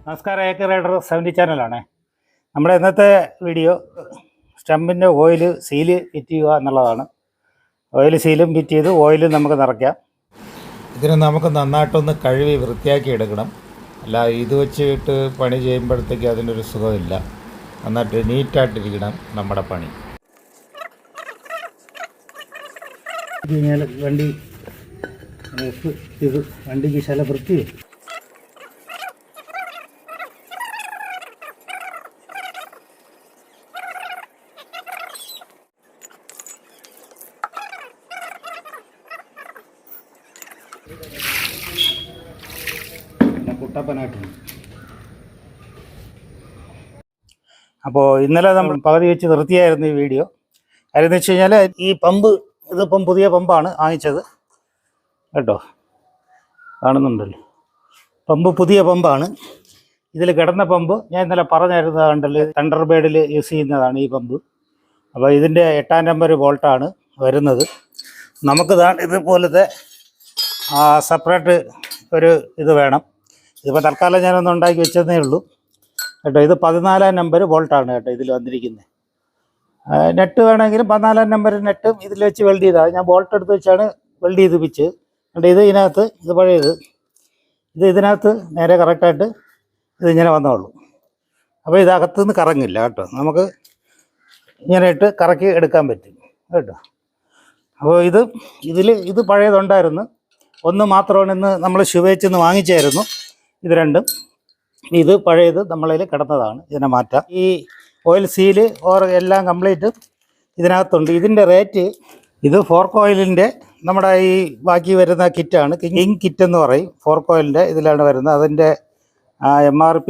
നമസ്കാരം, AK rider 70 ചാനലാണ്. നമ്മുടെ ഇന്നത്തെ വീഡിയോ സ്റ്റമ്പിൻ്റെ ഓയിൽ സീല് ഫിറ്റ് ചെയ്യുക എന്നുള്ളതാണ്. ഓയിൽ സീലും ഫിറ്റ് ചെയ്ത് ഓയിലും നമുക്ക് നിറയ്ക്കാം. ഇതിന് നമുക്ക് നന്നായിട്ടൊന്ന് കഴുകി വൃത്തിയാക്കി എടുക്കണം. അല്ല ഇത് വെച്ചിട്ട് പണി ചെയ്യുമ്പോഴത്തേക്ക് അതിനൊരു സുഖമില്ല. നന്നായിട്ട് നീറ്റായിട്ടിരിക്കണം നമ്മുടെ പണി. വണ്ടി ഇത് വണ്ടിക്ക് ശല വൃത്തി കുട്ടപ്പനായിട്ടുണ്ട്. അപ്പോൾ ഇന്നലെ നമ്മൾ പകുതി വെച്ച് നിർത്തിയായിരുന്നു ഈ വീഡിയോ. കാര്യം എന്ന് വെച്ച് കഴിഞ്ഞാൽ ഈ പമ്പ് ഇതിപ്പം പുതിയ പമ്പാണ് വാങ്ങിച്ചത് കേട്ടോ, കാണുന്നുണ്ടല്ലോ. പമ്പ് പുതിയ പമ്പാണ്. ഇതിൽ കിടന്ന പമ്പ് ഞാൻ ഇന്നലെ പറഞ്ഞിരുന്നത് കണ്ടല്ലോ, തണ്ടർബേഡിൽ യൂസ് ചെയ്യുന്നതാണ് ഈ പമ്പ്. അപ്പോൾ ഇതിൻ്റെ 8-ാം നമ്പർ ബോൾട്ടാണ് വരുന്നത്. നമുക്ക് ഇതുപോലത്തെ സെപ്പറേറ്റ് ഒരു ഇത് വേണം. ഇതിപ്പോൾ തൽക്കാലം ഞാനൊന്ന് ഉണ്ടാക്കി വെച്ചതേ ഉള്ളൂ കേട്ടോ. ഇത് 14-ാം നമ്പർ ബോൾട്ടാണ് കേട്ടോ ഇതിൽ വന്നിരിക്കുന്നത്. നെറ്റ് വേണമെങ്കിലും 14-ാം നമ്പർ നെറ്റും ഇതിൽ വെച്ച് വെൽഡ് ചെയ്താൽ, ഞാൻ ബോൾട്ട് എടുത്ത് വെച്ചാണ് വെൽഡ് ചെയ്ത് പിച്ച് കേട്ടോ. ഇത് ഇതിനകത്ത് ഇത് പഴയത്, ഇത് ഇതിനകത്ത് നേരെ കറക്റ്റായിട്ട് ഇതിങ്ങനെ വന്നോളൂ. അപ്പോൾ ഇതകത്തുനിന്ന് കറങ്ങില്ല കേട്ടോ, നമുക്ക് ഇങ്ങനെ ഇട്ട് കറക്കി എടുക്കാൻ പറ്റും കേട്ടോ. അപ്പോൾ ഇത് പഴയതുണ്ടായിരുന്നു. ഒന്ന് മാത്രമാണ് ഇന്ന് നമ്മൾ ശുഭേച്ചിന്ന് വാങ്ങിച്ചായിരുന്നു. ഇത് രണ്ടും, ഇത് പഴയത് നമ്മളതിൽ കിടന്നതാണ്. ഇതിനെ മാറ്റാം. ഈ ഓയിൽ സീല് എല്ലാം കംപ്ലീറ്റ് ഇതിനകത്തുണ്ട്. ഇതിൻ്റെ റേറ്റ്, ഇത് ഫോർക്ക് ഓയിലിൻ്റെ നമ്മുടെ ഈ ബാക്കി വരുന്ന കിറ്റാണ്, കിങ് കിറ്റ് എന്ന് പറയും. ഫോർക്ക് ഓയിലിൻ്റെ ഇതിലാണ് വരുന്നത്. അതിൻ്റെ MRP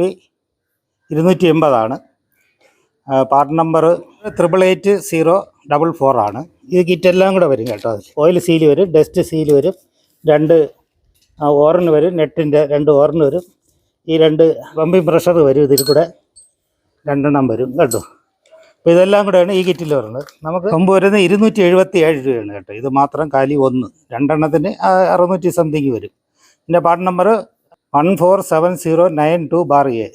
280 പാർട്ട് നമ്പർ 888044 ആണ്. ഈ കിറ്റെല്ലാം കൂടെ വരും കേട്ടോ. അതിൽ ഓയിൽ സീല് വരും, ഡസ്റ്റ് സീല് വരും, 2 ഓറിന് വരും, നെറ്റിൻ്റെ 2 ഓറിന് വരും, ഈ 2 പമ്പിങ് പ്രഷർ വരും, ഇതിൽ കൂടെ 2 വരും കേട്ടോ. അപ്പോൾ ഇതെല്ലാം കൂടെയാണ് ഈ കിറ്റിൽ വരുന്നത്. നമുക്ക് പമ്പ് വരുന്നത് 277 രൂപയാണ് കേട്ടോ. ഇത് മാത്രം കാലി 1, 2 600 സംതിങ് വരും. ഇതിൻ്റെ പാർട്ട് നമ്പർ 147092/A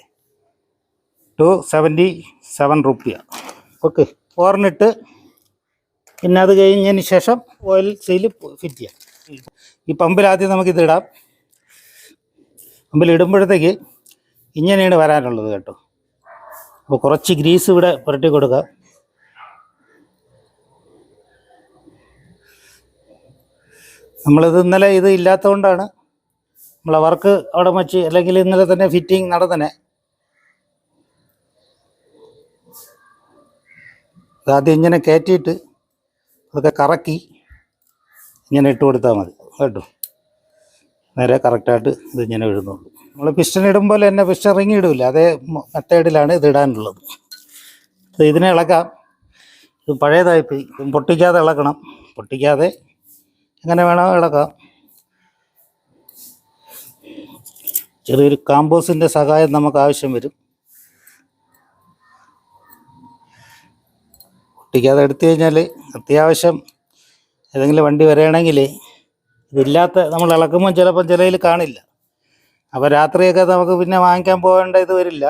277 റുപ്യ. ഓക്കെ, ഓറിനിട്ട് പിന്നെ അത് കഴിഞ്ഞതിന് ശേഷം ഓയിൽ സീല് ഫിറ്റ് ചെയ്യാം. ഈ പമ്പിലാദ്യം നമുക്കിത് ഇടാം. പമ്പിലിടുമ്പോഴത്തേക്ക് ഇങ്ങനെയാണ് വരാനുള്ളത് കേട്ടോ. അപ്പോൾ കുറച്ച് ഗ്രീസ് ഇവിടെ പുരട്ടി കൊടുക്കുക. നമ്മളിത് ഇന്നലെ ഇത് ഇല്ലാത്തതുകൊണ്ടാണ് നമ്മളെ വർക്ക് അവിടെ വച്ച്, അല്ലെങ്കിൽ ഇന്നലെ തന്നെ ഫിറ്റിങ് നടന്നനെ. ആദ്യം ഇങ്ങനെ കയറ്റിയിട്ട് അതൊക്കെ കറക്കി ഇങ്ങനെ ഇട്ട് കൊടുത്താൽ മതി കേട്ടോ. നേരെ കറക്റ്റായിട്ട് ഇതിങ്ങനെ ഇടുന്നുള്ളൂ. നമ്മൾ പിസ്റ്റൺ ഇടുമ്പോൾ തന്നെ പിസ്റ്റൺ റിങ് ഇടില്ല, അതേ മെത്തേഡിലാണ് ഇത് ഇടാനുള്ളത്. ഇതിനെ ഇളക്കാം. ഇത് പഴയതായിപ്പോയി, പൊട്ടിക്കാതെ ഇളക്കണം. പൊട്ടിക്കാതെ എങ്ങനെ വേണോ ഇളക്കാം. ചെറിയൊരു കാമ്പോസിൻ്റെ സഹായം നമുക്ക് ആവശ്യം വരും. പൊട്ടിക്കാതെ എടുത്തു കഴിഞ്ഞാൽ അത്യാവശ്യം ഏതെങ്കിലും വണ്ടി വരികയാണെങ്കിൽ ഇതില്ലാത്ത നമ്മൾ ഇളക്കുമ്പോൾ ചിലപ്പം ചിലയിൽ കാണില്ല. അപ്പോൾ രാത്രിയൊക്കെ നമുക്ക് പിന്നെ വാങ്ങിക്കാൻ പോകേണ്ട ഇത് വരില്ല,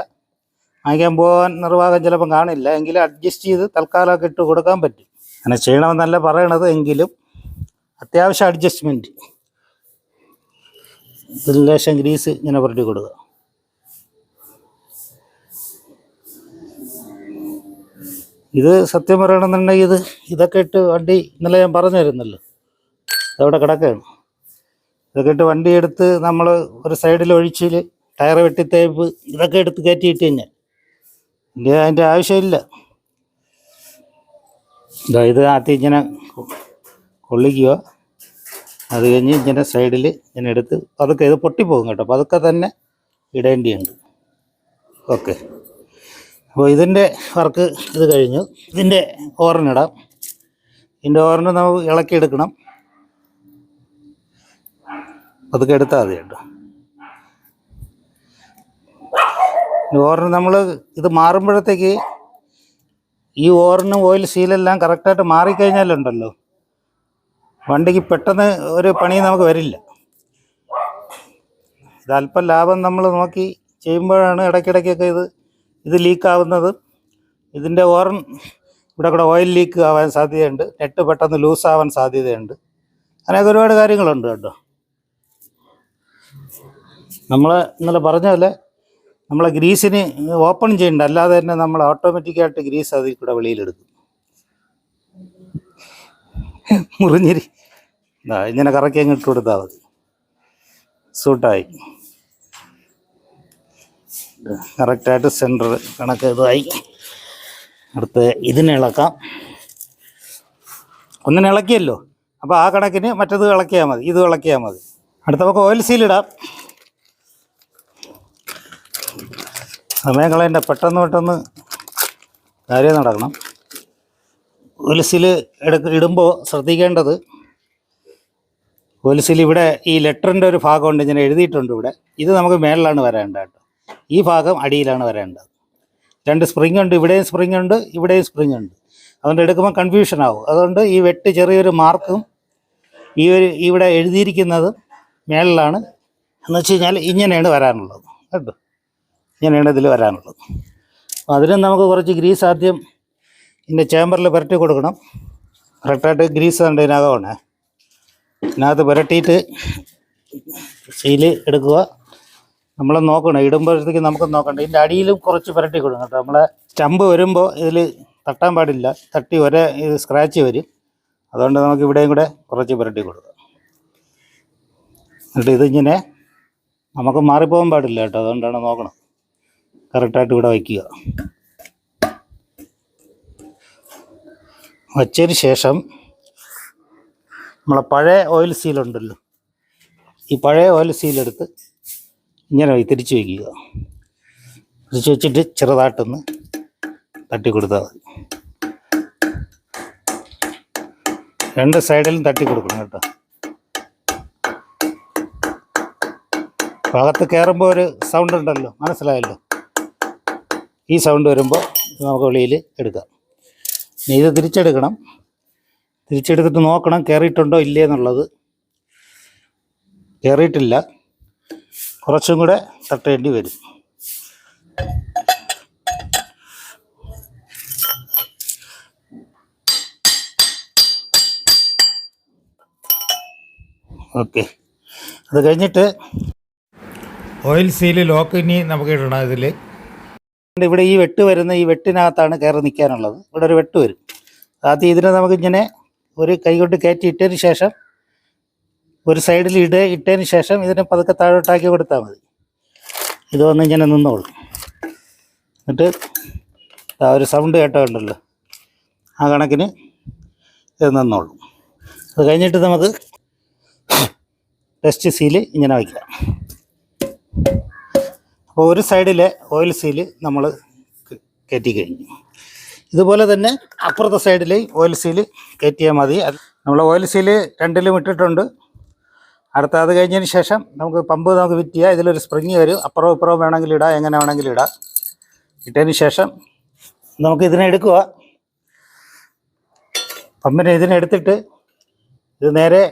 വാങ്ങിക്കാൻ പോകാൻ നിർവാഹം ചിലപ്പം കാണില്ല. എങ്കിലും അഡ്ജസ്റ്റ് ചെയ്ത് തൽക്കാലമൊക്കെ ഇട്ട് കൊടുക്കാൻ പറ്റും. അങ്ങനെ ചെയ്യണമെന്നല്ല പറയണത്, എങ്കിലും അത്യാവശ്യം അഡ്ജസ്റ്റ്മെൻറ്റ്. ഇതിൽ ലേശം ഗ്രീസ് ഇങ്ങനെ പുരട്ടി കൊടുക്കുക. ഇത് സത്യം പറയണമെന്നുണ്ടെങ്കിൽ ഇതൊക്കെ ഇട്ട് വണ്ടി ഇന്നലെ ഞാൻ പറഞ്ഞു തരുന്നല്ലോ, ഇതവിടെ കിടക്കുകയാണ്. ഇതൊക്കെ ഇട്ട് വണ്ടി എടുത്ത് നമ്മൾ ഒരു സൈഡിൽ ഒഴിച്ചിൽ ടയർ വെട്ടിത്തേപ്പ് ഇതൊക്കെ എടുത്ത് കയറ്റിയിട്ട് കഴിഞ്ഞാൽ അതിൻ്റെ ആവശ്യമില്ല. ഇത് ആദ്യം ഇങ്ങനെ കൊള്ളിക്കുക, അത് കഴിഞ്ഞ് ഇങ്ങനെ സൈഡിൽ ഇങ്ങനെ എടുത്ത് അതൊക്കെ ഇത് പൊട്ടിപ്പോകും കേട്ടോ. അപ്പോൾ അതൊക്കെ തന്നെ ഇടേണ്ടിയുണ്ട്. ഓക്കെ, അപ്പോൾ ഇതിൻ്റെ വർക്ക് ഇത് കഴിഞ്ഞു. ഇതിൻ്റെ ഓറിനിടാം. ഇതിൻ്റെ ഓറിന് നമുക്ക് ഇളക്കിയെടുക്കണം. അതൊക്കെ എടുത്താൽ മതി കേട്ടോ. ഓറിന് നമ്മൾ ഇത് മാറുമ്പോഴത്തേക്ക് ഈ ഓറിനും ഓയിൽ സീലെല്ലാം കറക്റ്റായിട്ട് മാറിക്കഴിഞ്ഞാലുണ്ടല്ലോ, വണ്ടിക്ക് പെട്ടെന്ന് ഒരു പണി നമുക്ക് വരില്ല. ഇത് അല്പം ലാഭം നമ്മൾ നോക്കി ചെയ്യുമ്പോഴാണ് ഇടയ്ക്കിടയ്ക്കൊക്കെ ഇത് ലീക്കാവുന്നത്. ഇതിൻ്റെ ഇവിടെ കൂടെ ഓയിൽ ലീക്ക് ആവാൻ സാധ്യതയുണ്ട്, നെറ്റ് പെട്ടെന്ന് ലൂസാവാൻ സാധ്യതയുണ്ട്. അങ്ങനെയൊക്കെ ഒരുപാട് കാര്യങ്ങളുണ്ട് കേട്ടോ. നമ്മൾ ഇന്നലെ പറഞ്ഞ പോലെ നമ്മളെ ഗ്രീസിന് ഓപ്പൺ ചെയ്യണ്ട, അല്ലാതെ തന്നെ നമ്മൾ ഓട്ടോമാറ്റിക്കായിട്ട് ഗ്രീസ് അതിൽ കൂടെ വെളിയിലെടുക്കും. മുറിഞ്ഞിരി ഇങ്ങനെ കറക്കി അങ്ങ് ഇട്ട് കൊടുത്താൽ മതി. സൂട്ടായി കറക്റ്റായിട്ട് സെൻറ്റർ കണക്ക് ഇതായി. അടുത്ത് ഇതിനെ ഇളക്കാം. ഒന്നിനെ ഇളക്കിയല്ലോ, അപ്പോൾ ആ കണക്കിന് മറ്റത് ഇളക്കിയാൽ മതി, ഇത് ഇളക്കിയാൽ മതി. അടുത്ത നമുക്ക് ഓയിൽ സീലിടാം. സമയം കളയണ്ട, പെട്ടെന്ന് കാര്യം നടക്കണം. ഓയിൽ സീൽ ഇടുമ്പോൾ ശ്രദ്ധിക്കേണ്ടത്, ഓയിൽ സീൽ ഇവിടെ ഈ ലെറ്ററിൻ്റെ ഒരു ഭാഗമുണ്ട്, ഇങ്ങനെ എഴുതിയിട്ടുണ്ട് ഇവിടെ. ഇത് നമുക്ക് മേളിലാണ് വരേണ്ടത് കേട്ടോ, ഈ ഭാഗം അടിയിലാണ് വരേണ്ടത്. 2 സ്പ്രിങ് ഉണ്ട്, ഇവിടെയും സ്പ്രിങ് ഉണ്ട്, ഇവിടെയും സ്പ്രിങ് ഉണ്ട്. അതുകൊണ്ട് എടുക്കുമ്പോൾ കൺഫ്യൂഷൻ ആവും. അതുകൊണ്ട് ഈ വെട്ട് ചെറിയൊരു മാർക്കും ഇവിടെ എഴുതിയിരിക്കുന്നത് മേളിലാണ്. എന്ന് വെച്ച് കഴിഞ്ഞാൽ ഇങ്ങനെയാണ് വരാനുള്ളത് കേട്ടോ, ഇങ്ങനെയാണ് ഇതിൽ വരാനുള്ളത്. അപ്പോൾ അതിനും നമുക്ക് കുറച്ച് ഗ്രീസ് ആദ്യം ഇതിൻ്റെ ചേമ്പറിൽ പുരട്ടി കൊടുക്കണം. കറക്റ്റായിട്ട് ഗ്രീസ് ഉണ്ട് ഇതിനകമാണ്. ഇതിനകത്ത് പുരട്ടിയിട്ട് സീല് എടുക്കുക. നമ്മൾ നോക്കണം, ഇടുമ്പോഴത്തേക്ക് നമുക്ക് നോക്കണ്ട. ഇതിൻ്റെ അടിയിലും കുറച്ച് പുരട്ടി കൊടുക്കണം കേട്ടോ. നമ്മളെ സ്റ്റമ്പ് വരുമ്പോൾ ഇതിൽ തട്ടാൻ പാടില്ല, തട്ടി ഇത് സ്ക്രാച്ച് വരും. അതുകൊണ്ട് നമുക്ക് ഇവിടെയും കൂടെ കുറച്ച് പുരട്ടി കൊടുക്കാം. എന്നിട്ട് ഇതിങ്ങനെ നമുക്ക് മാറിപ്പോകാൻ പാടില്ല കേട്ടോ, അതുകൊണ്ടാണ് നോക്കണം. കറക്റ്റായിട്ട് ഇവിടെ വയ്ക്കുക. വച്ചതിന് ശേഷം നമ്മളെ പഴയ ഓയിൽ സീലുണ്ടല്ലോ, ഈ പഴയ ഓയിൽ സീലെടുത്ത് ഇങ്ങനെ തിരിച്ച് വയ്ക്കുക. തിരിച്ച് വെച്ചിട്ട് ചെറുതായിട്ടൊന്ന് തട്ടി കൊടുത്താൽ മതി. 2 സൈഡിലും തട്ടി കൊടുക്കണം കേട്ടോ. ഭാഗത്ത് കയറുമ്പോൾ ഒരു സൗണ്ട് ഉണ്ടല്ലോ, മനസ്സിലായല്ലോ. ഈ സൗണ്ട് വരുമ്പോൾ നമുക്ക് വെളിയിൽ എടുക്കാം. ഇനി ഇത് തിരിച്ചെടുക്കണം. തിരിച്ചെടുത്തിട്ട് നോക്കണം കയറിയിട്ടുണ്ടോ ഇല്ലേ എന്നുള്ളത്. കയറിയിട്ടില്ല, കുറച്ചും കൂടെ തട്ടേണ്ടി വരും. ഓക്കെ, അത് കഴിഞ്ഞിട്ട് ഓയിൽ സീല് ലോക്ക് ഇനി നമുക്ക് ഇടണം. ഇവിടെ ഈ വെട്ട് വരുന്ന ഈ വെട്ടിനകത്താണ് കയറി നിൽക്കാനുള്ളത്. ഇവിടെ ഒരു വെട്ട് വരും. ആദ്യം ഇതിനെ നമുക്കിങ്ങനെ ഒരു കൈ കൊണ്ട് കയറ്റി ഇട്ടതിന് ശേഷം ഒരു സൈഡിൽ ഇട്ടതിന് ശേഷം ഇതിനെ പതുക്കെ താഴോട്ടാക്കി കൊടുത്താൽ മതി. ഇത് വന്ന് ഇങ്ങനെ നിന്നോളും. എന്നിട്ട് ഒരു സൗണ്ട് കേട്ടോണ്ടല്ലോ, ആ കണക്കിന് ഇത് നിന്നോളും. അത് കഴിഞ്ഞിട്ട് നമുക്ക് ടെസ്റ്റ് സീല് ഇങ്ങനെ വയ്ക്കാം. അപ്പോൾ ഒരു സൈഡിലെ ഓയിൽ സീല് നമ്മൾ കയറ്റി കഴിഞ്ഞു. ഇതുപോലെ തന്നെ അപ്പുറത്തെ സൈഡിലെ ഓയിൽ സീല് കയറ്റിയാൽ മതി. നമ്മൾ ഓയിൽ സീല് 2ലും ഇട്ടിട്ടുണ്ട്. അത് കഴിഞ്ഞതിന് ശേഷം നമുക്ക് പമ്പ് ഫിറ്റ് ചെയ്യാം. ഇതിലൊരു സ്പ്രിങ് വരും, അപ്പുറവും ഇപ്പുറവും വേണമെങ്കിൽ ഇടാം, എങ്ങനെ വേണമെങ്കിലും ഇടാം. ഇട്ടതിന് ശേഷം നമുക്ക് ഇതിനെ എടുക്കുക. പമ്പിനെ ഇതിനെടുത്തിട്ട് ഇത് നേരെ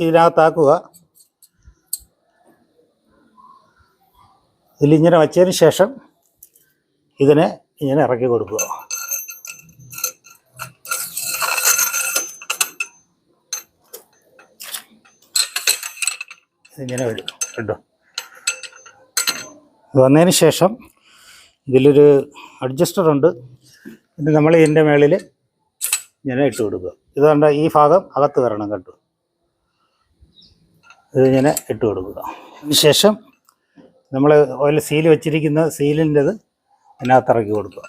ഇതിനകത്താക്കുക. ഇതിലിങ്ങനെ വച്ചതിന് ശേഷം ഇതിനെ ഇങ്ങനെ ഇറക്കി കൊടുക്കുക. ഇങ്ങനെ വരും കേട്ടോ. ഇത് വന്നതിന് ശേഷം ഇതിലൊരു അഡ്ജസ്റ്റർ ഉണ്ട്. ഇത് നമ്മൾ ഇതിൻ്റെ മേളിൽ ഇങ്ങനെ ഇട്ട് കൊടുക്കുക. ഇതുകൊണ്ട് ഈ ഭാഗം അകത്ത് വരണം കേട്ടോ. ഇതിങ്ങനെ ഇട്ട് കൊടുക്കുക. അതിന് ശേഷം നമ്മൾ ഓയിൽ സീൽ വെച്ചിരിക്കുന്ന സീലിൻ്റെത് ഇതിനകത്ത് ഇറക്കി കൊടുക്കുക.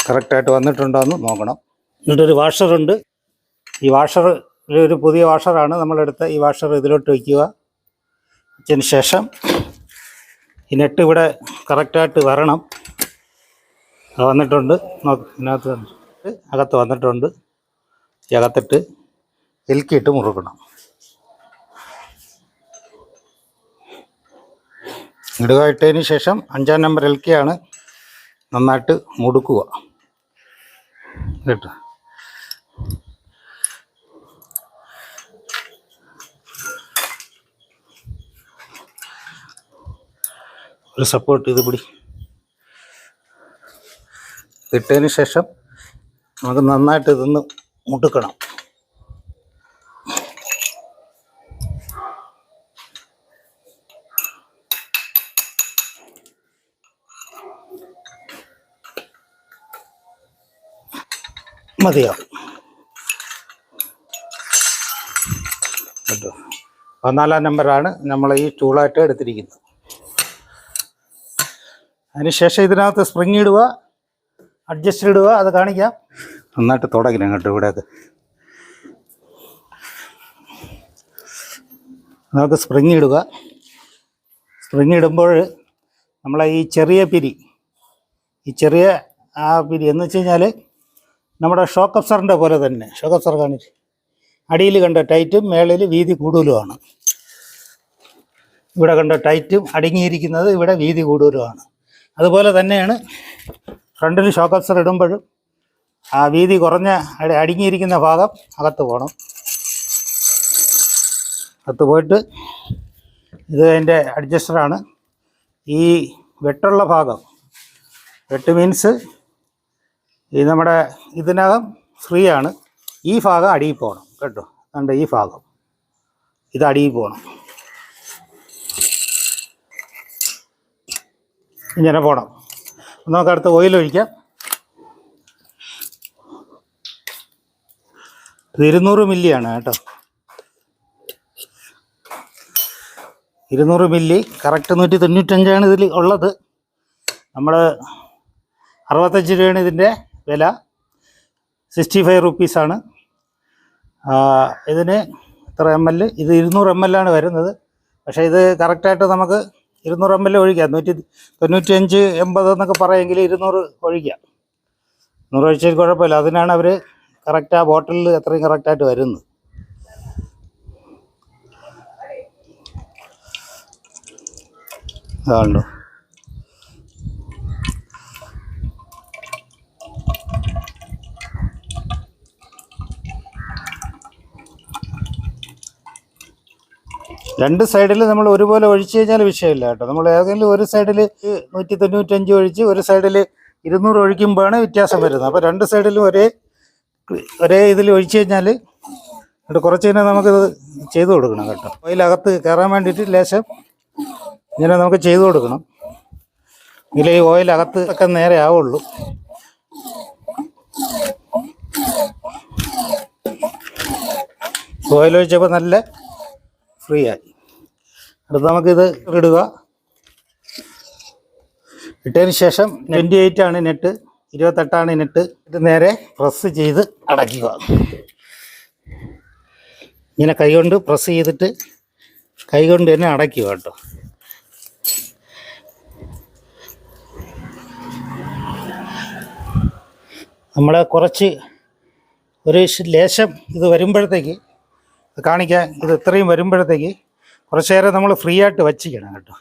കറക്റ്റായിട്ട് വന്നിട്ടുണ്ടോ എന്ന് നോക്കണം. എന്നിട്ടൊരു വാഷറുണ്ട്. ഈ വാഷർ ഒരു പുതിയ വാഷറാണ് നമ്മളെടുത്ത. ഈ വാഷർ ഇതിലോട്ട് വയ്ക്കുക. വെച്ചതിന് ശേഷം ഈ നെറ്റ് ഇവിടെ കറക്റ്റായിട്ട് വരണം. വന്നിട്ടുണ്ട്, ഇതിനകത്ത് വന്നിട്ട് അകത്ത് വന്നിട്ടുണ്ട്. ഈ അകത്തിട്ട് എൽക്കിയിട്ട് മുറുക്കണം. ഇടുക. ഇട്ടതിന് ശേഷം 5-ാം നമ്പർ എൽക്കിയാണ്. നന്നായിട്ട് മുടുക്കുക കേട്ടോ. ഒരു സപ്പോർട്ട് ഇത് പിടി. ഇട്ടതിന് ശേഷം നമുക്ക് നന്നായിട്ട് ഇതൊന്ന് മുട്ടുക്കണം. മതിയാവും കേട്ടോ. 14 നമ്പറാണ് നമ്മൾ ഈ ടൂളായിട്ട് എടുത്തിരിക്കുന്നത്. അതിനുശേഷം ഇതിനകത്ത് സ്പ്രിങ് ഇടുക, അഡ്ജസ്റ്റ് ഇടുക, അത് കാണിക്കാം. നന്നായിട്ട് തുടങ്ങണം കേട്ടോ. ഇവിടെയൊക്കെ നമുക്ക് സ്പ്രിങ് ഇടുക. സ്പ്രിങ് ഇടുമ്പോൾ നമ്മളെ ഈ ചെറിയ പിരി എന്ന് വെച്ച് കഴിഞ്ഞാൽ നമ്മുടെ ഷോക്ക് അബ്സറിൻ്റെ പോലെ തന്നെ, ഷോക്ക് അബ്സർ കാണിച്ച് അടിയിൽ കണ്ട ടൈറ്റും മേളിൽ വീതി കൂടുതലുമാണ്. ഇവിടെ കണ്ട ടൈറ്റും അടങ്ങിയിരിക്കുന്നത് ഇവിടെ വീതി കൂടുതലുമാണ്. അതുപോലെ തന്നെയാണ് ഫ്രണ്ടിൽ ഷോക്ക് അബ്സർ ഇടുമ്പോഴും ആ വീതി കുറഞ്ഞ അടങ്ങിയിരിക്കുന്ന ഭാഗം അകത്ത് പോകണം. അകത്ത് പോയിട്ട് ഇത് അതിൻ്റെ അഡ്ജസ്റ്ററാണ്. ഈ വെട്ടുള്ള ഭാഗം, വെട്ട് മീൻസ് ഈ നമ്മുടെ ഇതിനകം ഫ്രീ ആണ്. ഈ ഭാഗം അടിയിൽ പോകണം കേട്ടോ. കണ്ട ഈ ഭാഗം ഇത് അടിയിൽ പോകണം, ഇങ്ങനെ പോകണം. നമുക്ക് അടുത്ത് ഓയിൽ ഒഴിക്കാം. ഇത് 200 മില്ലിയാണ് കേട്ടോ. 200 മില്ലി കറക്റ്റ് 195 ഇതിൽ ഉള്ളത്. നമ്മൾ 65 രൂപയാണ് ഇതിൻ്റെ വില. 65 റുപ്പീസാണ് ഇതിന്. ഇത്ര ml, ഇത് 200 ml ആണ് വരുന്നത്. പക്ഷേ ഇത് കറക്റ്റായിട്ട് നമുക്ക് 200 ml ഒഴിക്കാം. 195, 80 എന്നൊക്കെ പറയുമെങ്കിൽ 200 ഒഴിക്കാം. 100 ഒഴിച്ചാൽ കുഴപ്പമില്ല. അതിനാണ് അവർ കറക്റ്റ് ആ ബോട്ടിലിൽ അത്രയും കറക്റ്റായിട്ട് വരുന്നത്. അതാണല്ലോ. രണ്ട് സൈഡിൽ നമ്മൾ ഒരുപോലെ ഒഴിച്ചു കഴിഞ്ഞാൽ വിഷയമില്ല കേട്ടോ. നമ്മൾ ഏതെങ്കിലും ഒരു സൈഡിൽ 195 ഒഴിച്ച് ഒരു സൈഡിൽ 200 ഒഴിക്കുമ്പോഴാണ് വ്യത്യാസം വരുന്നത്. അപ്പോൾ രണ്ട് സൈഡിലും ഒരേ ഇതിൽ ഒഴിച്ചു കഴിഞ്ഞാൽ എന്നിട്ട് കുറച്ച് കഴിഞ്ഞാൽ നമുക്കിത് ചെയ്തു കൊടുക്കണം കേട്ടോ. ഓയിലകത്ത് കയറാൻ വേണ്ടിയിട്ട് ലേശം ഇങ്ങനെ നമുക്ക് ചെയ്തു കൊടുക്കണം. ഇതിൽ ഈ ഓയിലകത്ത് ഒക്കെ നേരെ ആവുള്ളൂ. ഓയിൽ ഒഴിച്ചപ്പോൾ നല്ല ഫ്രീ ആയി. അടുത്ത് നമുക്കിത് ഇടുക. ഇട്ടതിന് ശേഷം 28 ആണ് നെറ്റ്, 28ആണ് നെറ്റ്. ഇത് നേരെ പ്രസ് ചെയ്ത് അടയ്ക്കുക. ഇങ്ങനെ കൈകൊണ്ട് പ്രസ് ചെയ്തിട്ട് കൈകൊണ്ട് തന്നെ അടയ്ക്കുക കേട്ടോ. നമ്മളെ കുറച്ച് ഒരു ലേശം ഇത് വരുമ്പോഴത്തേക്ക് കാണിക്കാൻ, ഇത് ഇത്രയും വരുമ്പോഴത്തേക്ക് കുറച്ച് നേരം നമ്മൾ ഫ്രീ ആയിട്ട് വച്ചിക്കണം കേട്ടോ.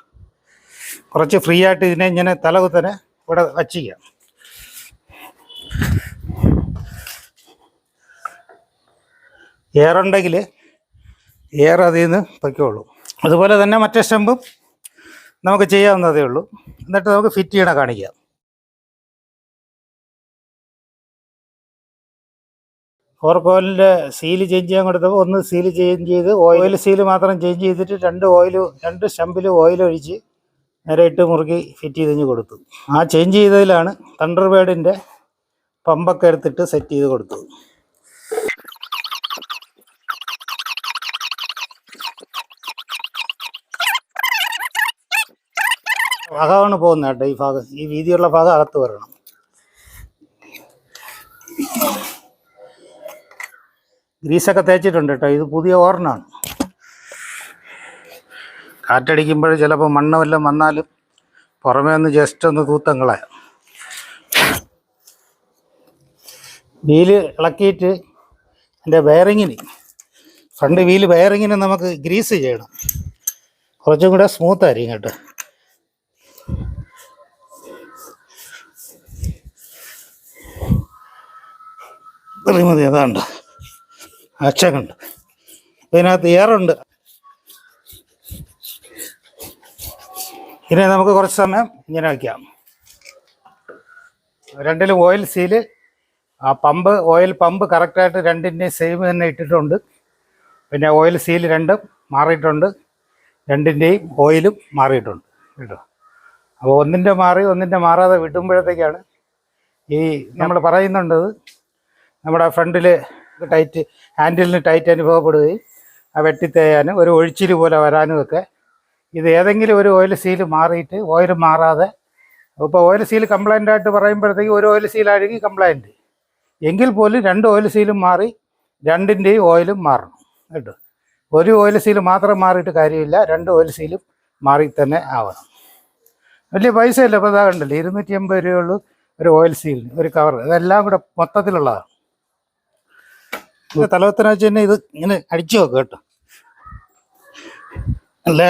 കുറച്ച് ഫ്രീ ആയിട്ട് ഇതിനെ ഇങ്ങനെ തലകുത്തനെ ഇവിടെ വച്ചിക്കാം. എയറുണ്ടെങ്കിൽ എയർ അതിൽ നിന്ന് പൊയ്ക്കോളൂ. അതുപോലെ തന്നെ മറ്റേ സ്റ്റമ്പും നമുക്ക് ചെയ്യാവുന്നതേ ഉള്ളൂ. എന്നിട്ട് നമുക്ക് ഫിറ്റ് ചെയ്യണ കാണിക്കാം. ഫോർക്ക് ഓയിലിൻ്റെ സീല് ചേഞ്ച് ചെയ്യാൻ കൊടുത്തപ്പോൾ ഒന്ന് സീല് ചേഞ്ച് ചെയ്ത് ഓയിൽ സീല് മാത്രം ചേഞ്ച് ചെയ്തിട്ട് രണ്ട് സ്റ്റമ്പിൽ ഓയിൽ ഒഴിച്ച് നേരെ ഇട്ട് മുറുക്കി ഫിറ്റ് ചെയ്ത് കൊടുത്തു. ആ ചേഞ്ച് ചെയ്തതിലാണ് തണ്ടർബേർഡിൻ്റെ പമ്പൊക്കെ എടുത്തിട്ട് സെറ്റ് ചെയ്ത് കൊടുത്തത്. ഭാഗമാണ് പോകുന്നത് കേട്ടോ. ഈ ഭാഗം, ഈ വീതിയുള്ള ഭാഗം അകത്ത് വരണം. ഗ്രീസൊക്കെ തേച്ചിട്ടുണ്ട് കേട്ടോ. ഇത് പുതിയ ഓർണാണ്. കാറ്റടിക്കുമ്പോൾ ചിലപ്പോൾ മണ്ണ് വല്ലതും വന്നാലും പുറമേ ഒന്ന് ജസ്റ്റ് ഒന്ന് തൂത്തങ്ങളാണ്. വീല് ഇളക്കിയിട്ട് എൻ്റെ വയറിങ്ങിന്, ഫ്രണ്ട് വീല് വയറിങ്ങിന് നമുക്ക് ഗ്രീസ് ചെയ്യണം. കുറച്ചും കൂടെ സ്മൂത്തായിരിക്കും കേട്ടോ. മതി. അതാണ്ട് അച്ചക്കുണ്ട്. ഇതിനകത്ത് എയറുണ്ട്. ഇനി നമുക്ക് കുറച്ച് സമയം ഇങ്ങനെ വയ്ക്കാം. രണ്ടിലും ഓയിൽ സീല്, ആ ഓയിൽ പമ്പ് കറക്റ്റായിട്ട് രണ്ടിൻ്റെയും സെയിം തന്നെ ഇട്ടിട്ടുണ്ട്. പിന്നെ ഓയിൽ സീല് രണ്ടും മാറിയിട്ടുണ്ട്, രണ്ടിൻ്റെയും ഓയിലും മാറിയിട്ടുണ്ട് കേട്ടോ. അപ്പോൾ ഒന്നിൻ്റെ മാറി ഒന്നിൻ്റെ മാറാതെ വിടുമ്പോഴത്തേക്കാണ് ഈ നമ്മൾ പറയുന്നുണ്ട് നമ്മുടെ ഫ്രണ്ടിൽ ടൈറ്റ്, ഹാൻഡിലിന് ടൈറ്റ് അനുഭവപ്പെടുകയും ആ വെട്ടിത്തേയാനും ഒരു ഒഴിച്ചിൽ പോലെ വരാനും ഒക്കെ ഇത് ഏതെങ്കിലും ഒരു ഓയിൽ സീല് മാറിയിട്ട് ഓയിൽ മാറാതെ, ഇപ്പോൾ ഓയിൽ സീൽ കംപ്ലൈൻ്റ് ആയിട്ട് പറയുമ്പോഴത്തേക്ക് ഒരു ഓയിൽ സീലായിരിക്കും കംപ്ലൈൻറ്റ്, എങ്കിൽ പോലും രണ്ട് ഓയിൽ സീലും മാറി രണ്ടിൻ്റെയും ഓയിലും മാറണം കേട്ടോ. ഒരു ഓയിൽ സീൽ മാത്രം മാറിയിട്ട് കാര്യമില്ല, രണ്ട് ഓയിൽ സീലും മാറി തന്നെ ആവണം. വലിയ പൈസയല്ല, അപ്പോൾ ഇതാ കണ്ടല്ലോ 250 രൂപയുള്ളൂ ഒരു ഓയിൽ സീലിന്, ഒരു കവർ. ഇതെല്ലാം കൂടെ മൊത്തത്തിലുള്ളതാണ്. തലവത്തന വെച്ച് തന്നെ ഇത് ഇങ്ങനെ അടിച്ചു നോക്കുക കേട്ടോ, നല്ല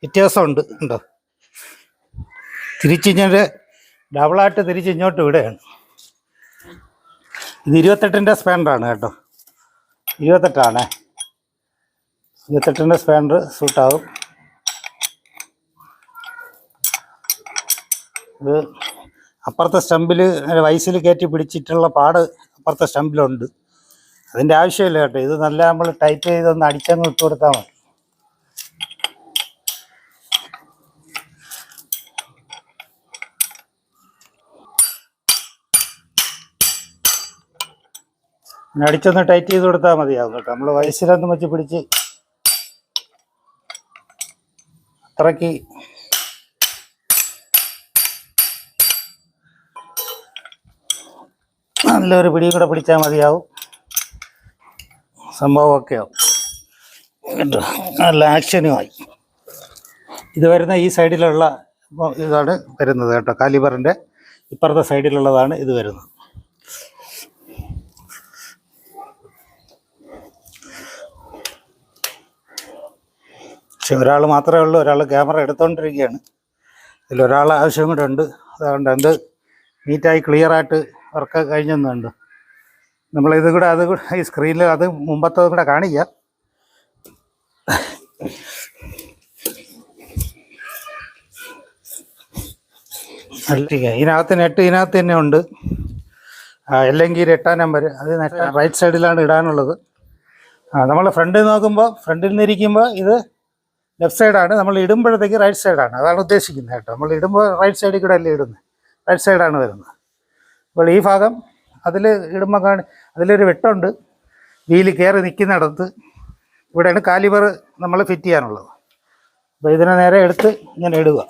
വ്യത്യാസമുണ്ട് ഉണ്ടോ. തിരിച്ചിങ്ങോട്ട് ഡബിളായിട്ട് തിരിച്ച് ഇങ്ങോട്ട് വിടുകയാണ്. ഇത് 28-ൻ്റെ സ്പാൻഡറാണ് കേട്ടോ, 28 28-ൻ്റെ സ്പാൻഡർ സൂട്ടാകും. ഇത് അപ്പുറത്തെ സ്റ്റമ്പിൽ വയസ്സിൽ കയറ്റി പിടിച്ചിട്ടുള്ള പാട് അപ്പുറത്തെ സ്റ്റമ്പിലുണ്ട്, അതിൻ്റെ ആവശ്യമില്ല കേട്ടോ. ഇത് നല്ല നമ്മൾ ടൈറ്റ് ചെയ്തൊന്ന് അടിച്ചങ്ങ് ഇട്ട് കൊടുത്താൽ മതി. അടിച്ചൊന്ന് ടൈറ്റ് ചെയ്ത് കൊടുത്താൽ മതിയാവും കേട്ടോ. നമ്മൾ വയസ്സിലൊന്നും വെച്ച് പിടിച്ച് അത്രയ്ക്ക് നല്ലൊരു പിടിയും കൂടെ പിടിച്ചാൽ മതിയാവും, സംഭവം ഒക്കെ ആവും കേട്ടോ. നല്ല ആക്ഷനുമായി ഇത് വരുന്ന ഈ സൈഡിലുള്ള ഇതാണ് വരുന്നത് കേട്ടോ. കാലിബറിൻ്റെ ഇപ്പുറത്തെ സൈഡിലുള്ളതാണ് ഇത് വരുന്നത്. പക്ഷെ ഒരാൾ മാത്രമേ ഉള്ളൂ, ഒരാൾ ക്യാമറ എടുത്തുകൊണ്ടിരിക്കുകയാണ്. ഇതിലൊരാൾ ആവശ്യം കൂടെ ഉണ്ട്. അതുകൊണ്ട് എന്ത് നീറ്റായി ക്ലിയറായിട്ട് വർക്ക് കഴിഞ്ഞെന്നുണ്ട്. നമ്മളിത് കൂടെ അത് കൂടെ ഈ സ്ക്രീനിൽ അത് മുമ്പത്തതും കൂടെ കാണിക്കാം. ഇതിനകത്ത് നെറ്റ് ഇതിനകത്ത് തന്നെ ഉണ്ട്. അല്ലെങ്കിൽ 8-ാം നമ്പർ അത് റൈറ്റ് സൈഡിലാണ് ഇടാനുള്ളത്. നമ്മൾ ഫ്രണ്ടിൽ നോക്കുമ്പോൾ, ഫ്രണ്ടിൽ നിന്നിരിക്കുമ്പോൾ ഇത് ലെഫ്റ്റ് സൈഡാണ്, നമ്മൾ ഇടുമ്പോഴത്തേക്ക് റൈറ്റ് സൈഡാണ്. അതാണ് ഉദ്ദേശിക്കുന്നത് കേട്ടോ. നമ്മൾ ഇടുമ്പോൾ റൈറ്റ് സൈഡിൽ കൂടെ അല്ലേ ഇടുന്നത്, റൈറ്റ് സൈഡാണ് വരുന്നത്. അപ്പോൾ ഈ ഭാഗം അതിൽ ഇടുമ്പോൾ അതിലൊരു വെട്ടുണ്ട്, വീല് കയറി നിൽക്കുന്നിടത്ത് ഇവിടെയാണ് കാലിബർ നമ്മൾ ഫിറ്റ് ചെയ്യാനുള്ളത്. അപ്പോൾ ഇതിനെ നേരെ എടുത്ത് ഇങ്ങനെ ഇടുക.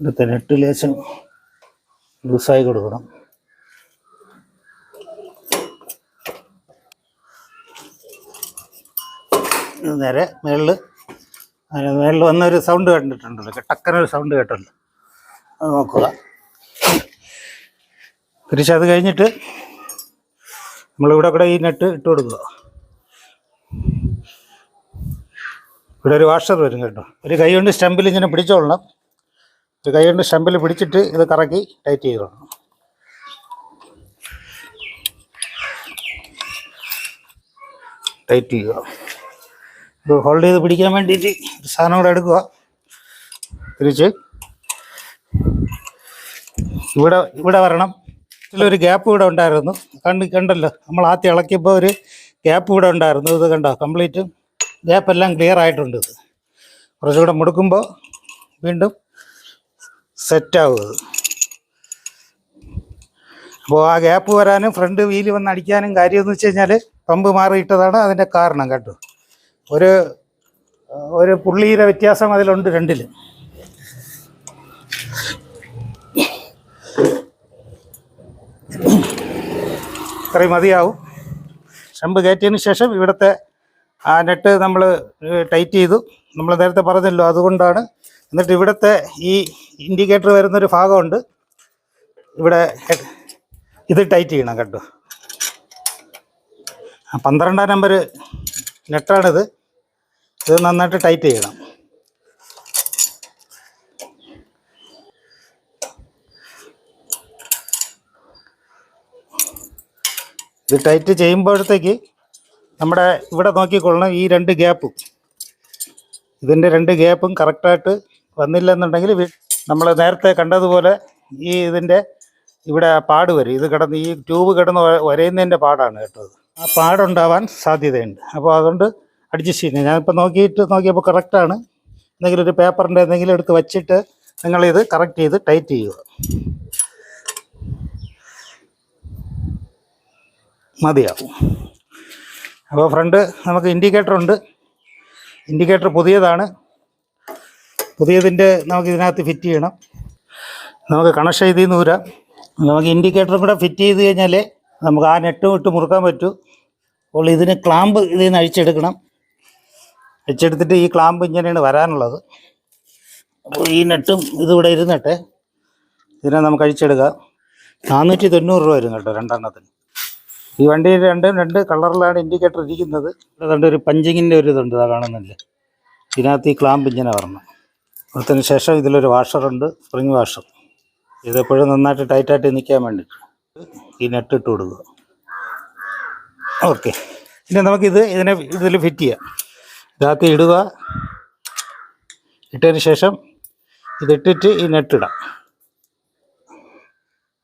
ഇവിടുത്തെ നെറ്റ് ലേശം ലൂസായി കൊടുക്കണം. നേരെ മേളിൽ വന്നൊരു സൗണ്ട് കണ്ടിട്ടുണ്ടല്ലോ, ടക്കനൊരു സൗണ്ട് കേട്ടല്ലോ, അത് നോക്കുക. തിരിച്ചത് കഴിഞ്ഞിട്ട് നമ്മളിവിടെ കൂടെ ഈ നെറ്റ് ഇട്ട് കൊടുക്കുക. ഇവിടെ ഒരു വാഷർ വരും കേട്ടോ. ഒരു കൈ കൊണ്ട് സ്റ്റമ്പിൽ ഇങ്ങനെ പിടിച്ചോളണം. ഒരു കൈ കൊണ്ട് സ്റ്റമ്പിൽ പിടിച്ചിട്ട് ഇത് കറക്കി ടൈറ്റ് ചെയ്തോളണം. ടൈറ്റ് ചെയ്യുക. ഇത് ഹോൾഡ് ചെയ്ത് പിടിക്കാൻ വേണ്ടിയിട്ട് ഒരു സാധനം കൂടെ എടുക്കുക. തിരിച്ച് ഇവിടെ വരണം. ഇതിലൊരു ഗ്യാപ്പ് ഇവിടെ ഉണ്ടായിരുന്നു, കണ്ടല്ലോ. നമ്മൾ ആദ്യം ഇളക്കിയപ്പോൾ ഒരു ഗ്യാപ്പ് ഇവിടെ ഉണ്ടായിരുന്നു. ഇത് കണ്ടോ, കംപ്ലീറ്റ് ഗ്യാപ്പെല്ലാം ക്ലിയർ ആയിട്ടുണ്ട്. ഇത് കുറച്ചുകൂടെ മുടുക്കുമ്പോൾ വീണ്ടും സെറ്റാവും. അപ്പോൾ ആ ഗ്യാപ്പ് വരാനും ഫ്രണ്ട് വീല് വന്ന് അടിക്കാനും കാര്യമെന്ന് വെച്ച് കഴിഞ്ഞാൽ പമ്പ് മാറിയിട്ടതാണ് അതിൻ്റെ കാരണം കേട്ടോ. ഒരു പുള്ളിയുടെ വ്യത്യാസം അതിലുണ്ട് രണ്ടിൽ. ഇത്രയും മതിയാവും. സ്റ്റമ്പ് കയറ്റിയതിന് ശേഷം ഇവിടുത്തെ ആ നെറ്റ് നമ്മൾ ടൈറ്റ് ചെയ്തു, നമ്മൾ നേരത്തെ പറഞ്ഞല്ലോ, അതുകൊണ്ടാണ്. എന്നിട്ട് ഇവിടുത്തെ ഈ ഇൻഡിക്കേറ്റർ വരുന്നൊരു ഭാഗമുണ്ട്, ഇവിടെ ഇത് ടൈറ്റ് ചെയ്യണം കേട്ടോ. 12-ാം നമ്പർ നെറ്റാണിത്. ഇത് നന്നായിട്ട് ടൈറ്റ് ചെയ്യണം. ഇത് ടൈറ്റ് ചെയ്യുമ്പോഴത്തേക്ക് നമ്മുടെ ഇവിടെ നോക്കിക്കൊള്ളണം, ഈ 2 ഗ്യാപ്പും, ഇതിൻ്റെ 2 ഗ്യാപ്പും കറക്റ്റായിട്ട് വന്നില്ലെന്നുണ്ടെങ്കിൽ നമ്മൾ നേരത്തെ കണ്ടതുപോലെ ഈ ഇതിൻ്റെ ഇവിടെ പാട് വരും. ഇത് കിടന്ന് ഈ ട്യൂബ് കിടന്ന് വരയുന്നതിൻ്റെ പാടാണ് കേട്ടോ. ആ പാടുണ്ടാവാൻ സാധ്യതയുണ്ട്. അപ്പോൾ അതുകൊണ്ട് അഡ്ജസ്റ്റ് ചെയ്യുന്നത്. ഞാനിപ്പോൾ നോക്കിയപ്പോൾ കറക്റ്റാണ്. എന്തെങ്കിലും ഒരു പേപ്പറിൻ്റെ എന്തെങ്കിലും എടുത്ത് വച്ചിട്ട് നിങ്ങളിത് കറക്റ്റ് ചെയ്ത് ടൈറ്റ് ചെയ്യുക. മതിയാവും. അപ്പോൾ ഫ്രണ്ട് നമുക്ക് ഇൻഡിക്കേറ്റർ ഉണ്ട്. ഇൻഡിക്കേറ്റർ പുതിയതാണ്. പുതിയതിൻ്റെ നമുക്ക് ഇതിനകത്ത് ഫിറ്റ് ചെയ്യണം. നമുക്ക് കണക്ഷൻ ഇതിൽ നിന്ന് ഊരാം. നമുക്ക് ഇൻഡിക്കേറ്ററും കൂടെ ഫിറ്റ് ചെയ്ത് കഴിഞ്ഞാൽ നമുക്ക് ആ നെട്ടും ഇട്ട് മുറുക്കാൻ പറ്റും. അപ്പോൾ ഇതിന് ക്ലാമ്പ് ഇതിൽ നിന്ന് അഴിച്ചെടുക്കണം. അഴിച്ചെടുത്തിട്ട് ഈ ക്ലാമ്പ് ഇങ്ങനെയാണ് വരാനുള്ളത്. അപ്പോൾ ഈ നെട്ടും ഇതിവിടെ ഇരുന്നിട്ട് ഇതിനെ നമുക്ക് അഴിച്ചെടുക്കാം. 490 രൂപ വരും കേട്ടോ 2 എണ്ണത്തിന്. ഈ വണ്ടിയിൽ രണ്ട് കളറിലാണ് ഇൻഡിക്കേറ്റർ ഇരിക്കുന്നത്. അതുകൊണ്ട് ഒരു പഞ്ചിങ്ങിൻ്റെ ഒരു ഇതുണ്ട്, ഇതാ കാണുന്നില്ലേ. ഇതിനകത്ത് ഈ ക്ലാമ്പ് ഇങ്ങനെ വരണം. അതിന് ശേഷം ഇതിലൊരു വാഷറുണ്ട്, സ്പ്രിങ് വാഷർ. ഇതെപ്പോഴും നന്നായിട്ട് ടൈറ്റായിട്ട് നിൽക്കാൻ വേണ്ടിയിട്ട് ഈ നെട്ട് ഇട്ട് കൊടുക്കുക. ഓക്കെ, ഇനി നമുക്കിത് ഇതിൽ ഫിറ്റ് ചെയ്യാം. ഇതിനകത്ത് ഇടുക. ഇട്ടതിന് ശേഷം ഇതിട്ടിട്ട് ഈ നെട്ടിടാം.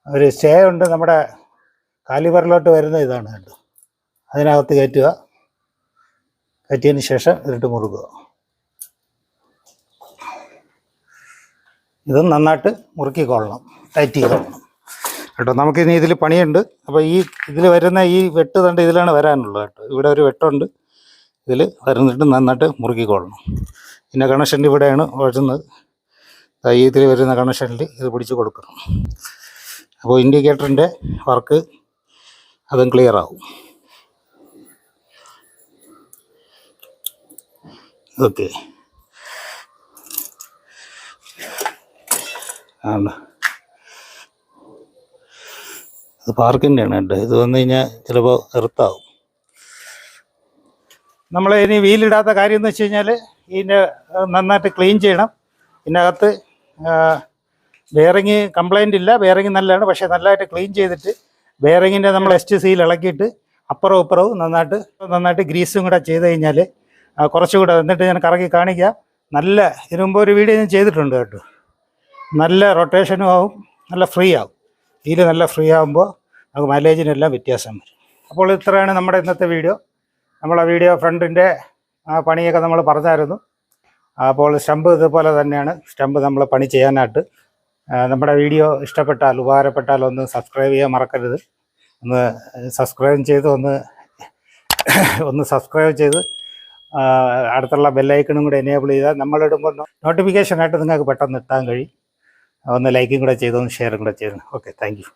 ഒരു സ്റ്റേ ഉണ്ട്, നമ്മുടെ കാലിബറിലോട്ട് വരുന്ന ഇതാണ് കേട്ടോ. അതിനകത്ത് കയറ്റുക. കയറ്റിയതിന് ശേഷം ഇതിട്ട് മുറുക്കുക. ഇത് നന്നായിട്ട് മുറുക്കിക്കൊള്ളണം, ടൈറ്റ് ചെയ്തോളണം കേട്ടോ. നമുക്കിനി ഇതിൽ പണിയുണ്ട്. അപ്പോൾ ഈ ഇതിൽ വരുന്ന ഈ വെട്ട് തണ്ട് ഇതിലാണ് വരാനുള്ളത് കേട്ടോ. ഇവിടെ ഒരു വെട്ടുണ്ട്, ഇതിൽ വരുന്നിട്ട് നന്നായിട്ട് മുറുക്കിക്കൊള്ളണം. പിന്നെ കണക്ഷൻ ഇവിടെയാണ് വരുന്നത്. ഈ ഇതിൽ വരുന്ന കണക്ഷനിൽ ഇത് പിടിച്ച് കൊടുക്കണം. അപ്പോൾ ഇൻഡിക്കേറ്ററിൻ്റെ വർക്ക് അതും ക്ലിയർ ആവും. ഓക്കെ, ആണ് ഇത് പാർക്കിൻ്റെ ആണ് കേട്ടോ. ഇത് വന്നു കഴിഞ്ഞാൽ ചിലപ്പോൾ എർത്താവും. നമ്മൾ ഇനി വീലിടാത്ത കാര്യം എന്ന് വെച്ച് കഴിഞ്ഞാൽ ഇതിൻ്റെ നന്നായിട്ട് ക്ലീൻ ചെയ്യണം. ഇതിനകത്ത് ബെയറിങ് കംപ്ലൈൻ്റ് ഇല്ല, ബെയറിങ് നല്ലതാണ്. പക്ഷേ നല്ലതായിട്ട് ക്ലീൻ ചെയ്തിട്ട് ബെയറിങ്ങിൻ്റെ നമ്മൾ ST ഇളക്കിയിട്ട് അപ്പുറവും ഇപ്പുറവും നന്നായിട്ട് ഗ്രീസും കൂടെ ചെയ്ത് കഴിഞ്ഞാൽ കുറച്ചുകൂടെ, എന്നിട്ട് ഞാൻ കറക്കി കാണിക്കാം. നല്ല ഇതിനു മുമ്പ് ഒരു വീഡിയോ ഞാൻ ചെയ്തിട്ടുണ്ട് കേട്ടോ. നല്ല റൊട്ടേഷനും ആവും, നല്ല ഫ്രീ ആവും. ഇതിൽ നല്ല ഫ്രീ ആകുമ്പോൾ നമുക്ക് മൈലേജിനെല്ലാം വ്യത്യാസം വരും. അപ്പോൾ ഇത്രയാണ് നമ്മുടെ ഇന്നത്തെ വീഡിയോ. നമ്മളെ വീഡിയോ ഫ്രണ്ടിൻ്റെ പണിയൊക്കെ നമ്മൾ പറഞ്ഞായിരുന്നു. അപ്പോൾ സ്റ്റമ്പ് ഇതുപോലെ തന്നെയാണ്. സ്റ്റമ്പ് നമ്മൾ പണി ചെയ്യാനായിട്ട് നമ്മുടെ വീഡിയോ ഇഷ്ടപ്പെട്ടാൽ, ഉപകാരപ്പെട്ടാൽ ഒന്ന് സബ്സ്ക്രൈബ് ചെയ്യാൻ മറക്കരുത്. ഒന്ന് സബ്സ്ക്രൈബ് ചെയ്ത് അടുത്തുള്ള ബെല്ലൈക്കണും കൂടെ എനേബിൾ ചെയ്താൽ നമ്മളിടുമ്പോൾ നോട്ടിഫിക്കേഷനായിട്ട് നിങ്ങൾക്ക് പെട്ടെന്ന് എത്താൻ കഴിയും. ഒന്ന് ലൈക്കും കൂടെ ചെയ്തൊന്ന് ഷെയറും കൂടെ ചെയ്തു. Okay, thank you.